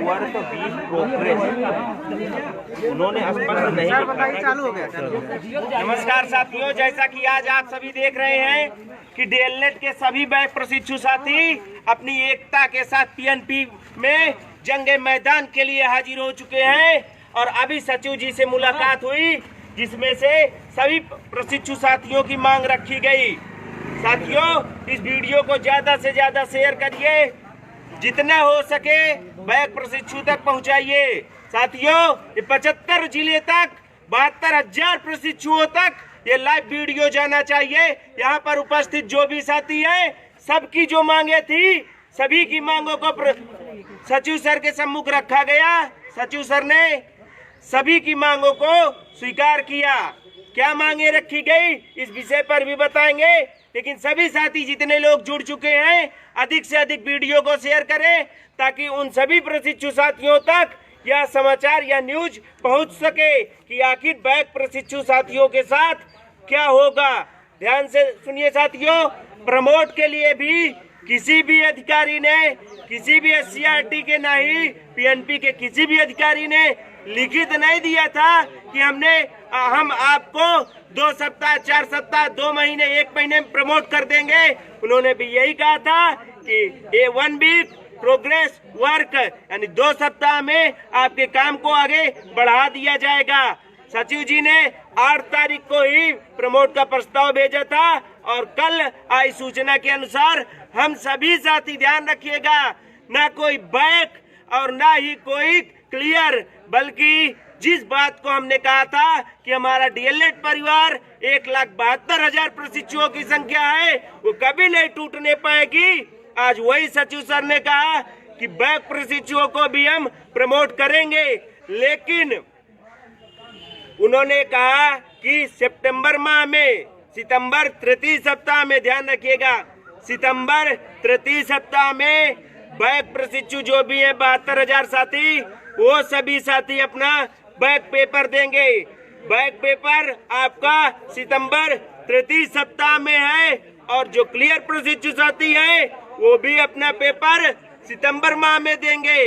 Work B progress उन्होंने स्पष्ट नहीं बताया। चालू हो गया। नमस्कार साथियों, जैसा कि आज आप सभी देख रहे हैं कि डीएलएड के सभी बैक प्रशिक्षु साथी अपनी एकता के साथ पीएनपी में जंगे मैदान के लिए हाजिर हो चुके हैं। और अभी सचिव जी से मुलाकात हुई, जिसमें से सभी प्रशिक्षु साथियों की मांग रखी गई। साथियों, इस वीडियो को ज्यादा से ज्यादा शेयर करिए, जितना हो सके बैक प्रशिक्षु तक पहुंचाइए। साथियों, 75 जिले तक 72,000 प्रशिक्षुओं तक ये लाइव वीडियो जाना चाहिए। यहाँ पर उपस्थित जो भी साथी हैं, सबकी जो मांगे थी, सभी की मांगों को सचिव सर के सम्मुख रखा गया। सचिव सर ने सभी की मांगों को स्वीकार किया। क्या मांगे रखी गई इस विषय पर भी बताएंगे, लेकिन सभी साथी जितने लोग जुड़ चुके हैं, अधिक से अधिक वीडियो को शेयर करें ताकि उन सभी प्रशिक्षु साथियों तक यह समाचार या न्यूज पहुंच सके कि आखिर बैक प्रशिक्षु साथियों के साथ क्या होगा। ध्यान से सुनिए साथियों, प्रमोट के लिए भी किसी भी अधिकारी ने, किसी भी एससीईआरटी के नहीं, पीएनपी के किसी भी अधिकारी ने लिखित नहीं दिया था कि हम आपको 2 सप्ताह, 4 सप्ताह, 2 महीने, 1 महीने में प्रमोट कर देंगे। उन्होंने भी यही कहा था कि ये 1 वीक प्रोग्रेस वर्क यानी 2 सप्ताह में आपके काम को आगे बढ़ा दिया जाएगा। सचिव जी ने 8 तारीख को ही प्रमोट का प्रस्ताव भेजा था और कल आई सूचना के अनुसार हम सभी साथी ध्यान रखिएगा, ना कोई बैक और ना ही कोई क्लियर, बल्कि जिस बात को हमने कहा था कि हमारा डीएलएड परिवार 1,72,000 प्रशिक्षुओं की संख्या है, वो कभी नहीं टूटने पाएगी। आज वही सचिव सर ने कहा कि बैक प्रशिक्षुओं को भी हम प्रमोट करेंगे, लेकिन उन्होंने कहा कि सितंबर माह में, सितंबर तृतीय सप्ताह में, ध्यान रखिएगा, सितंबर तृतीय सप्ताह में बैक प्रशिक्षु जो भी है 72,000 साथी, वो सभी साथी अपना बैक पेपर देंगे। बैक पेपर आपका सितंबर तृतीय सप्ताह में है और जो क्लियर प्रशिक्षु साथी है वो भी अपना पेपर सितंबर माह में देंगे।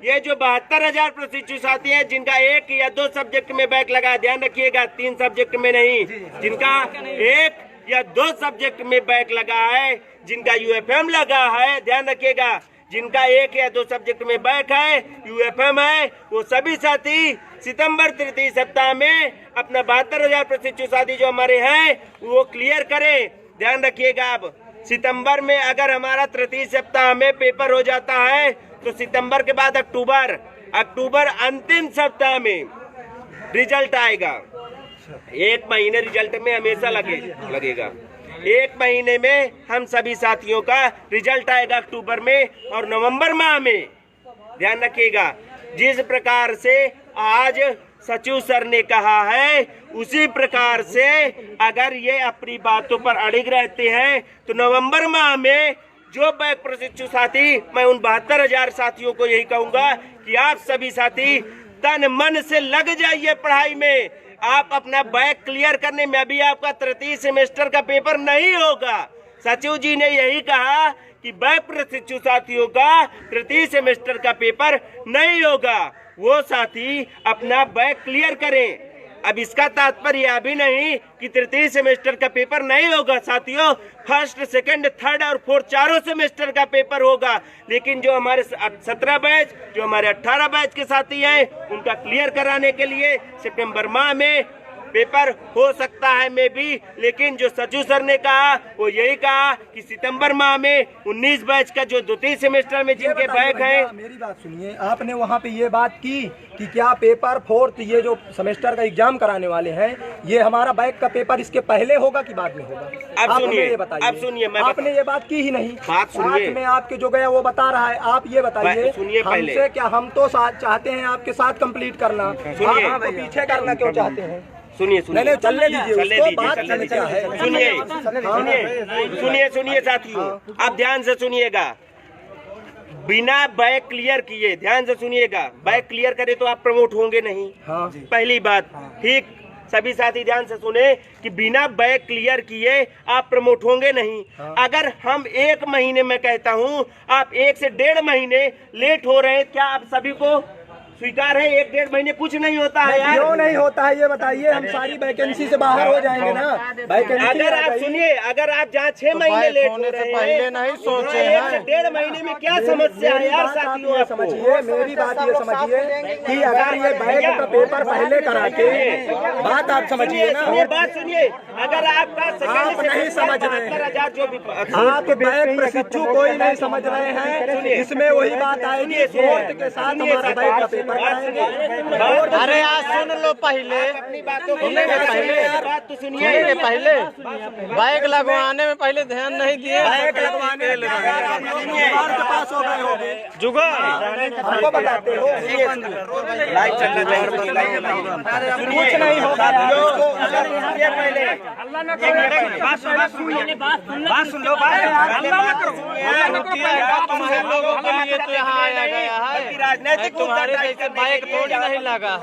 ये जो 72,000 प्रशिक्षु साथी हैं जिनका 1 या 2 सब्जेक्ट में बैक लगा, ध्यान रखिएगा 3 सब्जेक्ट में नहीं, जिनका 1 या 2 सब्जेक्ट में बैक लगा है, जिनका यूएफएम लगा है, ध्यान रखिएगा, जिनका 1 या 2 सब्जेक्ट में बैक है, यूएफएम है, वो सभी साथी सितंबर तृतीय सप्ताह में अपना 72,000 प्रशिक्षु साथी जो हमारे हैं वो क्लियर करें। ध्यान रखिएगा, अब सितंबर में अगर हमारा तृतीय सप्ताह में पेपर हो जाता है तो सितंबर के बाद अक्टूबर अंतिम सप्ताह में रिजल्ट आएगा। 1 महीने रिजल्ट में हमेशा लगेगा। 1 महीने में हम सभी साथियों का रिजल्ट आएगा अक्टूबर में और नवंबर माह में। ध्यान रखिएगा, जिस प्रकार से आज सचिव सर ने कहा है, उसी प्रकार से अगर ये अपनी बातों पर अड़िग रहते हैं तो नवंबर माह में जो बैक प्रशिक्षु साथी, मैं उन 72,000 साथियों को यही कहूंगा कि आप सभी साथी तन मन से लग जाइए पढ़ाई में। आप अपना बैक क्लियर करने में, अभी आपका तृतीय सेमेस्टर का पेपर नहीं होगा। सचिव जी ने यही कहा कि बैक प्रशिक्षु साथियों का तृतीय सेमेस्टर का पेपर नहीं होगा, वो साथी अपना बैक क्लियर करें। अब इसका तात्पर्य अभी नहीं कि तृतीय सेमेस्टर का पेपर नहीं होगा साथियों, फर्स्ट, सेकंड, थर्ड और फोर्थ चारों सेमेस्टर का पेपर होगा। लेकिन जो हमारे 17 बैच, जो हमारे 18 बैच के साथी हैं, उनका क्लियर कराने के लिए सितंबर माह में पेपर हो सकता है मे भी, लेकिन जो सचिव सर ने कहा वो यही कहा कि सितंबर माह में 19 बैच का जो द्वितीय सेमेस्टर में जिनके बैक है। मेरी बात सुनिए, आपने वहाँ पे ये बात की कि क्या पेपर 4th ये जो सेमेस्टर का एग्जाम कराने वाले हैं, ये हमारा बैक का पेपर इसके पहले होगा कि बाद में होगा? अब सुनिए, आपने ये बात की ही नहीं। बात सुनिए, में आपके जो गया वो बता रहा है, आप ये बताइए हमसे, क्या हम तो चाहते हैं आपके साथ कंप्लीट करना, आप पीछे करना क्यों चाहते हैं? सुनिए, चलने दीजिए, सुनिए साथियों, आप ध्यान से सुनिएगा, बिना बैक क्लियर किए, ध्यान से सुनिएगा, बैक क्लियर करे तो आप प्रमोट होंगे नहीं। पहली बात, ठीक। सभी साथी ध्यान से सुने कि बिना बैक क्लियर किए आप प्रमोट होंगे नहीं। अगर हम 1 महीने में कहता हूं, आप 1 से 1.5 महीने लेट हो रहे हैं, क्या आप सभी को स्वीकार है? 1-1.5 महीने कुछ नहीं होता है यार। क्यों नहीं होता है ये बताइए, हम सारी वैकेंसी से बाहर हो जाएंगे ना। वैकेंसी अगर आप सुनिए, अगर आप जहाँ 6 महीने लेट हो रहे हैं, पहले नहीं सोचे 1 से 1.5 महीने में क्या समस्या है यार साथियों? आपको समझिए, मेरी बात ये समझिए कि अगर ये बैक का पेपर पहले करा के, बात आप समझिए ना। सुनिए, बात सुनिए, अगर आपका आप नहीं समझ रहे हैं, 72,000 जो भी आप बैक प्रशिक्षु कोई नहीं समझ रहे हैं। इसमें वही बात आएगी, कोर्ट के साथ हमारा बैक का पेपर कराएंगे। अरे आज सुन लो पहले, अपनी बातों को बात तो सुनिए पहले बाइक लगवाने में पहले ध्यान नहीं दिए। बैक लगवाने के पास हो गए होंगे जुगाड़ हमको बताते हो, लाइव चल रहा है, कुछ नहीं होगा। पहले बात सुन लो, तुम्हारे लिए तो यहाँ आया गया है, राजनीतिक तुम्हारे जैसे बाइक थोड़ी नहीं लगा।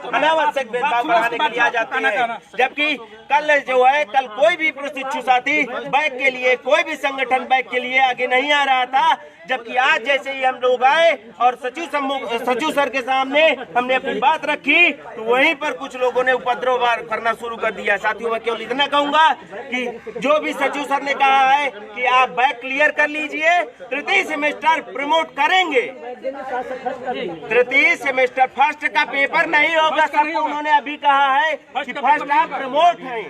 अनावश्यक भेदभाव बढ़ाने के लिए आ जाते हैं, जबकि कल जो है, कल कोई भी प्रशिक्षु साथी बैक के लिए, कोई भी संगठन बैक के लिए आगे नहीं आ रहा था, जबकि आज जैसे ही हम लोग आए और सचिव सर के सामने हमने अपनी बात रखी, तो वहीं पर कुछ लोगों ने उपद्रव करना शुरू कर दिया। साथियों, मैं केवल इतना कहूंगा कि जो भी सचिव सर ने कहा है कि आप बैक क्लियर कर लीजिए, तृतीय सेमेस्टर प्रमोट करेंगे। तृतीय सेमेस्टर फर्स्ट का पेपर नहीं होगा, सबको उन्होंने अभी कहा है कि फर्स्ट आप प्रमोट हैं।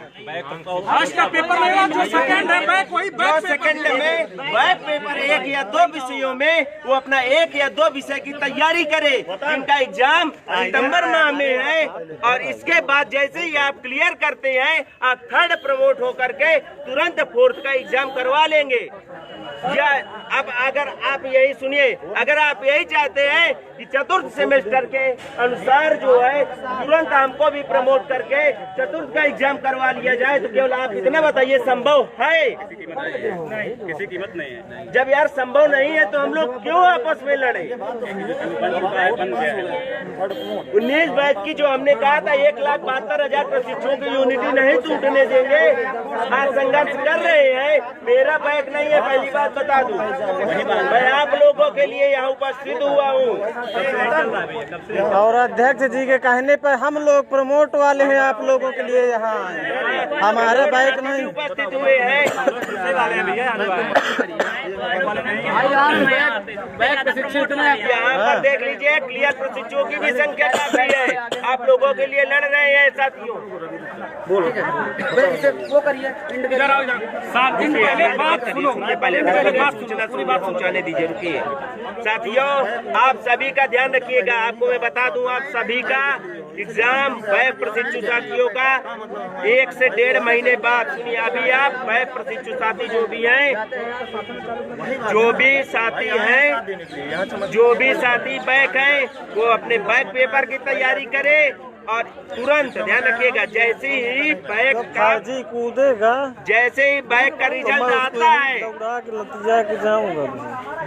फर्स्ट का पेपर नहीं होगा, जो सेकंड है बैक, वही बैक सेकंड में बैक पेपर 1 या 2 विषयों में वो अपना 1 या 2 विषय की तैयारी करे। इनका एग्जाम सितंबर माह में है, और इसके बाद जैसे ही आप क्लियर करते हैं, आप थर्ड प्रमोट होकर के तुरंत 4th का एग्जाम करवा लेंगे। या अब अगर आप यही सुनिए, अगर आप यही चाहते हैं कि 4th सेमेस्टर के अनुसार जो है तुरंत हमको भी प्रमोट करके 4th का एग्जाम करवा लिया जाए, तो केवल आप इतना बताइए, संभव है? किसी कीमत नहीं है। जब यार संभव नहीं है तो हम लोग क्यों आपस में लड़े? 19 बैच की जो हमने कहा था 1,72,000 प्रशिक्षुओं की यूनिटी नहीं टूटने देंगे, आज संघर्ष कर रहे हैं। मेरा बैच नहीं है, पहली बात बता दूं, मैं आप लोगों के लिए यहाँ उपस्थित हुआ हूँ, और अध्यक्ष जी के कहने पर हम लोग प्रमोट वाले हैं, आप लोगों के लिए यहाँ आए, हमारे बाइक नहीं उपस्थित हुए हैं। यहाँ पर देख लीजिए, क्लियर प्रशिक्षुओं की भी संख्या काफी है, आप लोगों के लिए लड़ रहे हैं साथियों। वो करिए, 7 दिन पहले बात सुनो, पूरी बात पहुँचाने दीजिए, रुकिए साथियों। आप सभी का ध्यान रखिएगा, आपको मैं बता दूं, आप सभी का एग्जाम बैक प्रशिक्षु साथियों का 1 से 1.5 महीने बाद। सुनिए, अभी आप बैक प्रशिक्षु साथी जो भी साथी बैक हैं, वो अपने बैक पेपर की तैयारी करें, और तुरंत ध्यान रखिएगा, जैसे ही बैक का कूदेगा, जैसे ही बैक का रिजल्ट आता है, जाऊंगा,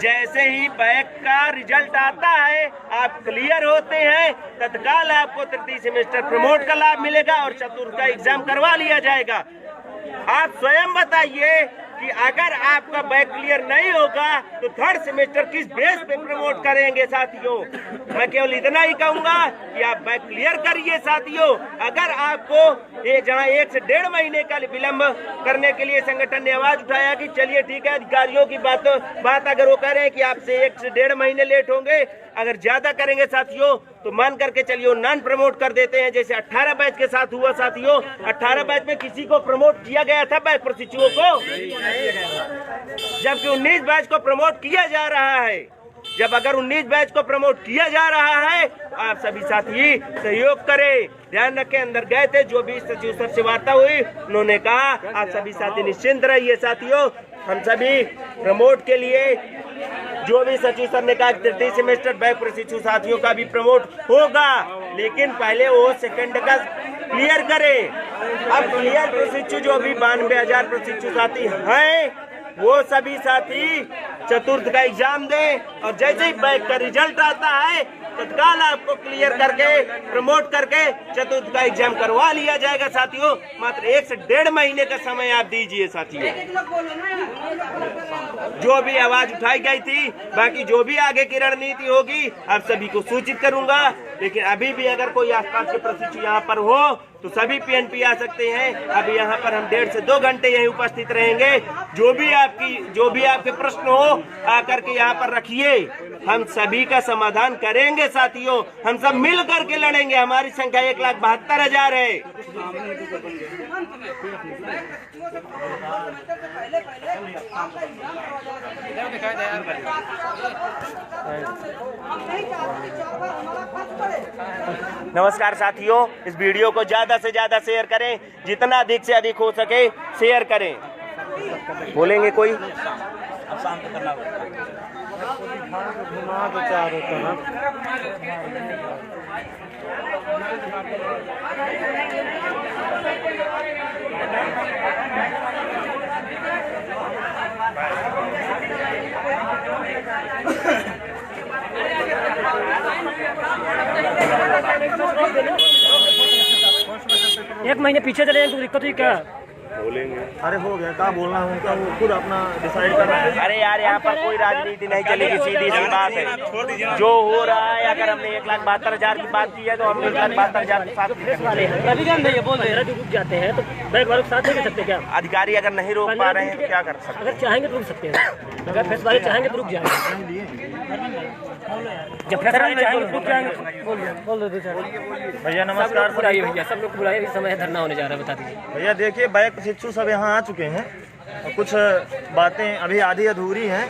जैसे ही बैक का रिजल्ट आता है, आप क्लियर होते हैं, तत्काल आपको तृतीय सेमेस्टर प्रमोट का लाभ मिलेगा और 4th का एग्जाम करवा लिया जाएगा। आप स्वयं बताइए कि अगर आपका बैक क्लियर नहीं होगा तो 3rd सेमेस्टर किस बेस पे प्रमोट करेंगे साथियों? मैं केवल इतना ही कहूंगा कि आप बैक क्लियर करिए साथियों। अगर आपको ये जहां 1 से 1.5 महीने का विलंब करने के लिए संगठन ने आवाज उठाया कि चलिए ठीक है, अधिकारियों की बात अगर वो कह रहे हैं कि आपसे 1 से 1.5 महीने लेट होंगे, अगर ज्यादा करेंगे साथियों तो मान करके चलिए नॉन प्रमोट कर देते हैं, जैसे 18 बैच के साथ हुआ साथियों। 18 बैच में किसी को प्रमोट किया गया था बैच प्रशिक्षुओं को, जबकि 19 बैच को प्रमोट किया जा रहा है। जब अगर 19 बैच को प्रमोट किया जा रहा है, आप सभी साथी सहयोग करें। ध्यान रखें, अंदर गए थे, जो भी सचिव सर से वार्ता हुई, उन्होंने कहा आप सभी साथी निश्चिंत रहिए साथियों, हम सभी प्रमोट के लिए, जो भी सचिव सर ने कहा तृतीय सेमेस्टर बैक प्रशिक्षु साथियों का भी प्रमोट होगा, लेकिन पहले वो सेकंड का क्लियर करें। अब क्लियर प्रशिक्षु जो भी 92,000 प्रशिक्षु साथी हैं, वो सभी साथी चतुर्थ का एग्जाम दें और जैसे ही बैक का रिजल्ट आता है तत्काल आपको क्लियर करके प्रमोट करके चतुर्थ का एग्जाम करवा लिया जाएगा साथियों। मात्र 1 से 1.5 महीने का समय आप दीजिए साथियों। जो भी आवाज उठाई गई थी, बाकी जो भी आगे की रणनीति होगी आप सभी को सूचित करूंगा। लेकिन अभी भी अगर कोई आसपास के प्रशिक्षु यहाँ पर हो तो सभी पीएनपी आ सकते हैं। अभी यहाँ पर हम 1.5 से 2 घंटे यहीं उपस्थित रहेंगे। जो भी आपके प्रश्न हो आकर के यहाँ पर रखिए, हम सभी का समाधान करेंगे साथियों। हम सब मिल करके लड़ेंगे। हमारी संख्या 1,72,000 है। नमस्कार साथियों, इस वीडियो को ज्यादा से ज्यादा शेयर करें, जितना अधिक से अधिक हो सके शेयर करें। बोलेंगे कोई? घुमा दो चारों तरफ। एक महीने पीछे चले जाएं तो दिक्कत हुई क्या? बोलेंगे। अरे हो गया, क्या बोलना है उनका, वो खुद अपना डिसाइड कर रहे हैं। अरे यार, यहाँ पर कोई राजनीति नहीं चलेगी, सीधी सी बात है। जो हो रहा है, अगर हमने 1,72,000 की बात की है तो हम 1,72,000 के साथ बोल रहे रुक जाते हैं तो बैग वालों के साथ नहीं सकते क्या? अधिकारी अगर नहीं रोक पा रहे हैं तो क्या कर सकते हैं? अगर चाहेंगे तो रुक सकते हैं। अगर फेस वाले चाहेंगे तो रुक जाएंगे। जब फेस वाले चाहेंगे तो रुक जाएंगे। बोल दो भैया नमस्कार। बुलाइए भैया, सब लोग बुलाइए, समय धरना होने जा रहा है, बता दीजिए भैया। देखिए, बैक प्रशिक्षु सब यहाँ आ चुके हैं और कुछ बातें अभी आधी अधूरी हैं,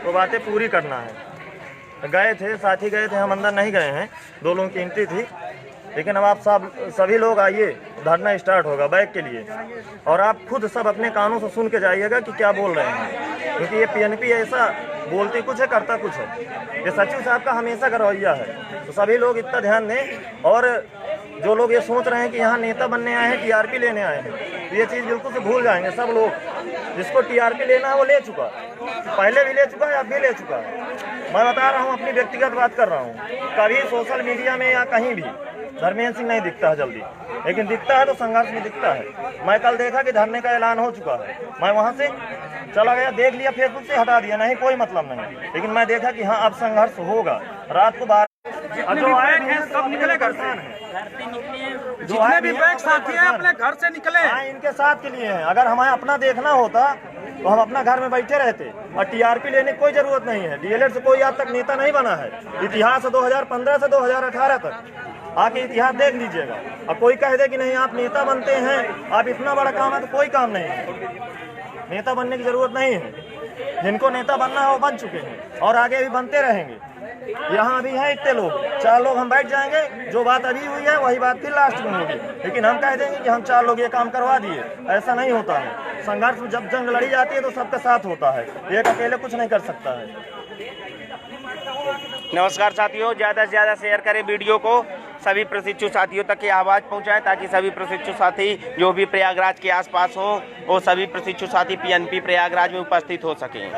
वो बातें पूरी करना है। गए थे, साथी गए थे, हम अंदर नहीं गए हैं, 2 लोगों की एंट्री थी। लेकिन अब आप सभी लोग आइए, धरना स्टार्ट होगा बैक के लिए। और आप खुद सब अपने कानों से सुन के जाइएगा कि क्या बोल रहे हैं, क्योंकि ये पीएनपी ऐसा बोलते कुछ है करता कुछ है। ये सचिव साहब का हमेशा का रवैया है। तो सभी लोग इतना ध्यान दें। और जो लोग ये सोच रहे हैं कि यहाँ नेता बनने आए हैं, टीआरपी लेने आए हैं, तो ये चीज़ बिल्कुल से भूल जाएंगे सब लोग। जिसको टीआरपी लेना है वो ले चुका, पहले भी ले चुका है, अब भी ले चुका है। मैं बता रहा हूँ, अपनी व्यक्तिगत बात कर रहा हूँ। कभी सोशल मीडिया में या कहीं भी धर्मेंद्र सिंह नहीं दिखता है जल्दी, लेकिन दिखता है तो संघर्ष में दिखता है। मैं कल देखा कि धरने का ऐलान हो चुका है, मैं वहाँ से चला गया, देख लिया, फेसबुक से हटा दिया, नहीं कोई मतलब नहीं। लेकिन मैं देखा कि हाँ अब संघर्ष होगा। रात को 12 जो आए हैं सब निकले घर से, जितने भी बैग साथी हैं अपने घर से निकले। हाँ, इनके साथ के लिए हैं। अगर हमें अपना देखना होता तो हम अपना घर में बैठे रहते। और टीआरपी लेने की कोई जरूरत नहीं है। डीएलएड से कोई आज तक नेता नहीं बना है। इतिहास 2015 से 2018 तक आके इतिहास देख लीजिएगा। और कोई कह दे कि नहीं आप नेता बनते हैं, आप इतना बड़ा काम है, तो कोई काम नहीं है। नेता बनने की जरूरत नहीं है। जिनको नेता बनना है वो बन चुके हैं और आगे भी बनते रहेंगे। यहाँ अभी हैं इतने लोग, 4 लोग हम बैठ जाएंगे, जो बात अभी हुई है वही बात फिर लास्ट में होगी। लेकिन हम कह देंगे कि हम 4 लोग ये काम करवा दिए, ऐसा नहीं होता है। संघर्ष में जब जंग लड़ी जाती है तो सबका साथ होता है, एक अकेले कुछ नहीं कर सकता है। नमस्कार साथियों, ज्यादा से ज्यादा शेयर करें वीडियो को, सभी प्रशिक्षु साथियों तक ये आवाज पहुंचाएं, ताकि सभी प्रशिक्षु साथी जो भी प्रयागराज के आसपास हों वो सभी प्रशिक्षु साथी पीएनपी प्रयागराज में उपस्थित हो सकें।